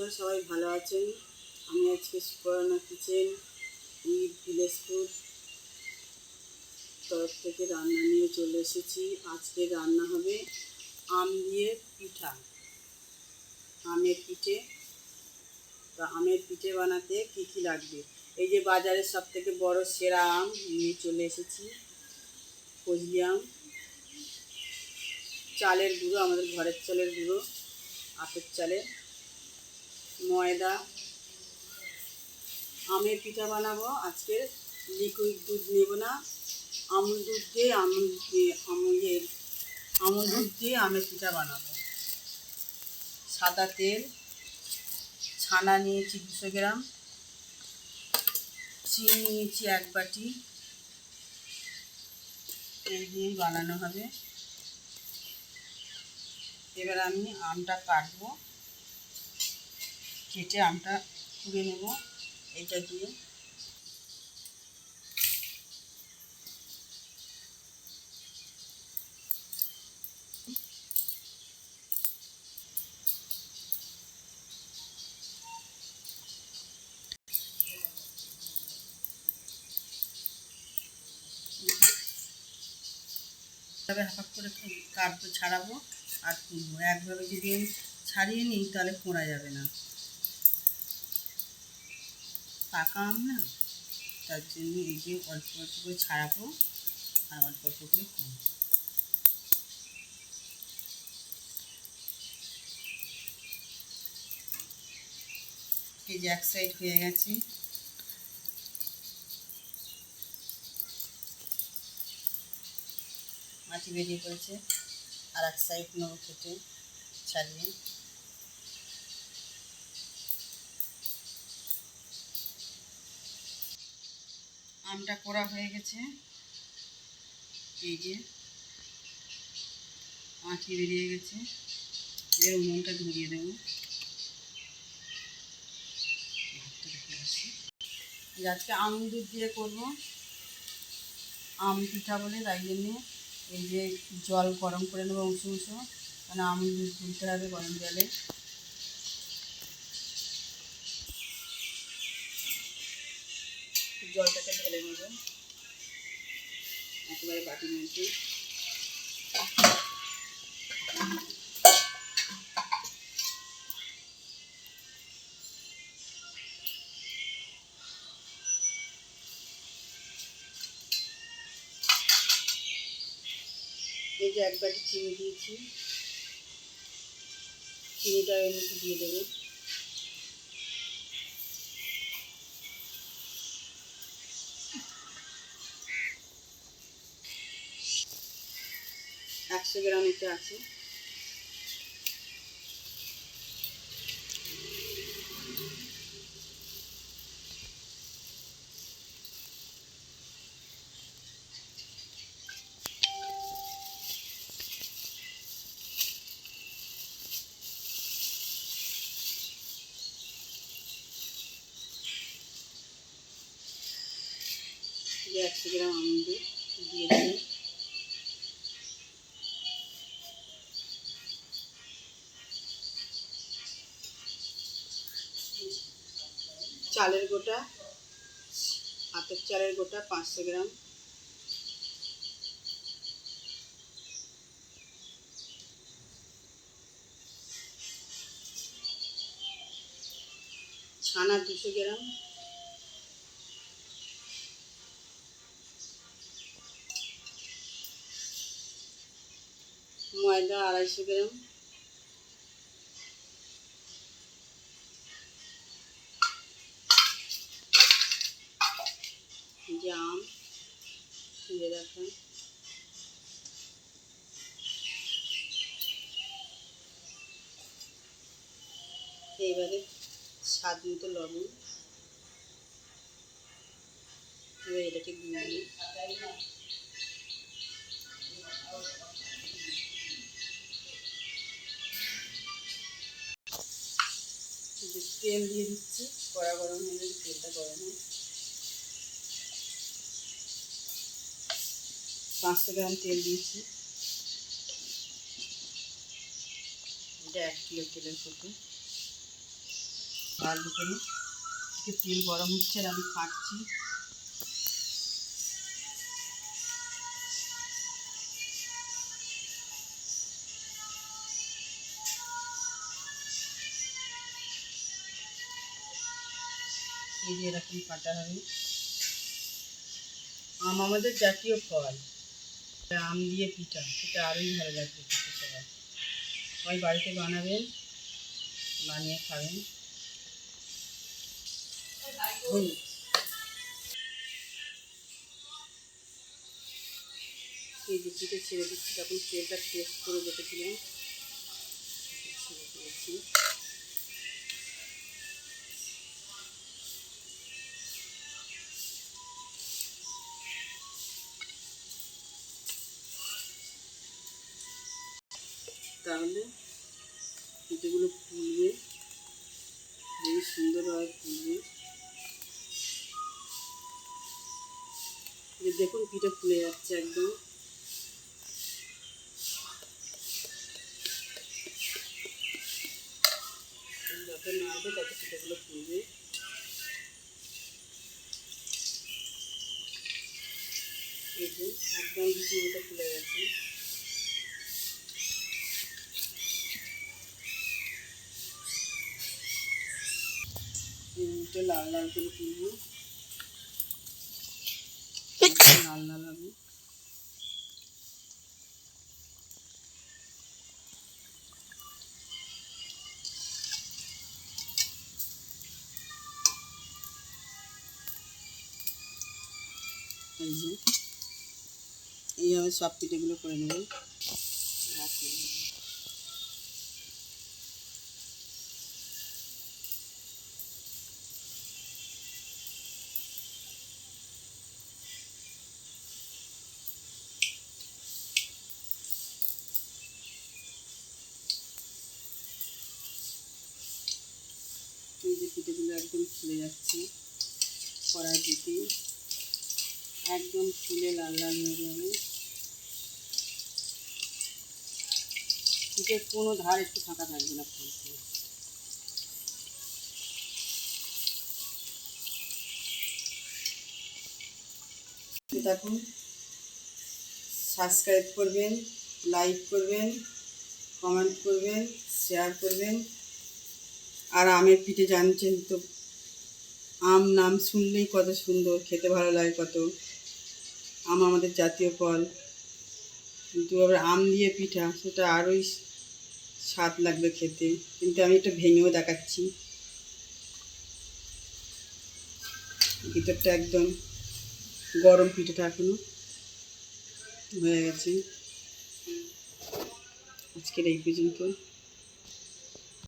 বন্ধুরা সবাই ভালো আছেন। আমি আজকে Suparna kitchen with village food তরফ থেকে রান্না নিয়ে চলে এসেছি। আজকে রান্না হবে আম দিয়ে পিঠা, আমের পিঠে। তা আমের পিঠে বানাতে কী কী লাগবে, এই যে বাজারের সব থেকে বড় সেরা আম নিয়ে চলে এসেছি, ফজলি আম, চালের গুঁড়ো, আমাদের ঘরের চালের গুঁড়ো, আখের চালের, ময়দা। আমের পিঠা বানাবো আজকে, লিকুইড দুধ নেব না, আমুল দুধ দিয়ে আমুল দুধ দিয়ে আমের পিঠা বানাবো। সাদা তেল, ছানা নিয়েছি 200 গ্রাম, চিনি নিয়েছি 1 বাটি। এই দিয়েই বানানো হবে। এবার আমি আমটা কাটবো, কেটে আমটা পুড়ে নেব এটা দিয়ে। তবে হাফ করে কাটবো, ছাড়াবো আর তুলবো। একভাবে যদি আমি ছাড়িয়ে নিই তাহলে পোড়া যাবে না, পাকা আম না, তার জন্য এই যে অল্প অল্প করে ছাড়াবো আর অল্প অল্প করে কুড়বো। এই যে এক সাইড হয়ে গেছে, মাটি বেরিয়ে পড়েছে, আর এক সাইড নেবো কেটে ছাড়িয়ে। আমটা পোড়া হয়ে গেছে, এই যে আঁটি বেরিয়ে গেছে। এবার উনুনটা ধরিয়ে দেবো। আজকে আমুল দুধ দিয়ে করবো আম পিঠা বলে, তাই জন্যে এই যে জল গরম করে নেবো উঁচু, কারণ আমুল দুধ তুলতে হবে গরম জলে। জলটাকে ঢেলে নেবো একেবারে বাটির মধ্যে। এই যে 1 বাটি চিনি দিয়েছি, চিনিটা এর মধ্যে দিয়ে দেবো। একশো গ্রাম এটা আছে। যে 100 গ্রাম আমুল দুধ দিয়ে দিলাম। চালের গোটা, আতপ চালের গোটা 500 গ্রাম, ছানা 200 গ্রাম, ময়দা 250 গ্রাম, যে আম তুলে রাখা, এইবারে স্বাদ মতো লবণ। এবার এটাকে গুঁড়িয়ে তেল দিয়ে দিচ্ছি। কড়া গরম হয়ে গেলে তেলটা গরম হয়। 500 গ্রাম তেল দিয়েছি। এটা 1 কিলো তেলের ফটো। ভালো করে। তেল গরম হচ্ছে আর আমি ফাটছি। এই যে এরকম কাটা হবে। আম আমাদের জাতীয় ফল, আম দিয়ে পিঠা, এটা আরোই ভালো লাগবে খেতে। সবাই বাড়িতে বানাবেন, বানিয়ে খাবেন। এই যে পিঠে ছেড়ে দিচ্ছি, তখন তেলটা টেস্ট করে রেখেছিলাম, ছেড়ে দিয়েছি। তাহলে পিঠেগুলো ফুলবে, বেশ সুন্দরভাবে ফুলবে। দেখুন পিঠে ফুলে যাচ্ছে একদম। যত নাড়বে তত পিঠেগুলো ফুলবে। এই যে একদম রুটি মতো ফুলে গেছে। এটা লাল লাল করে তুলবো, লাল লাল হবে। এই যে এইভাবে সব পিঠেগুলো করে নেব। এই যে পিঠেগুলো একদম ফুলে যাচ্ছে, কড়াই দিতে একদম ফুলে লাল লাল হয়ে যাবে। পিঠের কোনো ধার একটু ফাঁকা থাকবে না ফুলতে। দেখুন, সাবস্ক্রাইব করবেন, লাইক করবেন, কমেন্ট করবেন, শেয়ার করবেন। আর আমের পিঠে জানছেন তো, আম নাম শুনলেই কত সুন্দর, খেতে ভালো লাগে কত। আম আমাদের জাতীয় ফল, কিন্তু আবার আম দিয়ে পিঠা, সেটা আরোই স্বাদ লাগবে খেতে। কিন্তু আমি এটা ভেঙেও দেখাচ্ছি, ভিতরটা একদম গরম, পিঠাটা এখনো হয়ে গেছে। আজকের এই পর্যন্ত।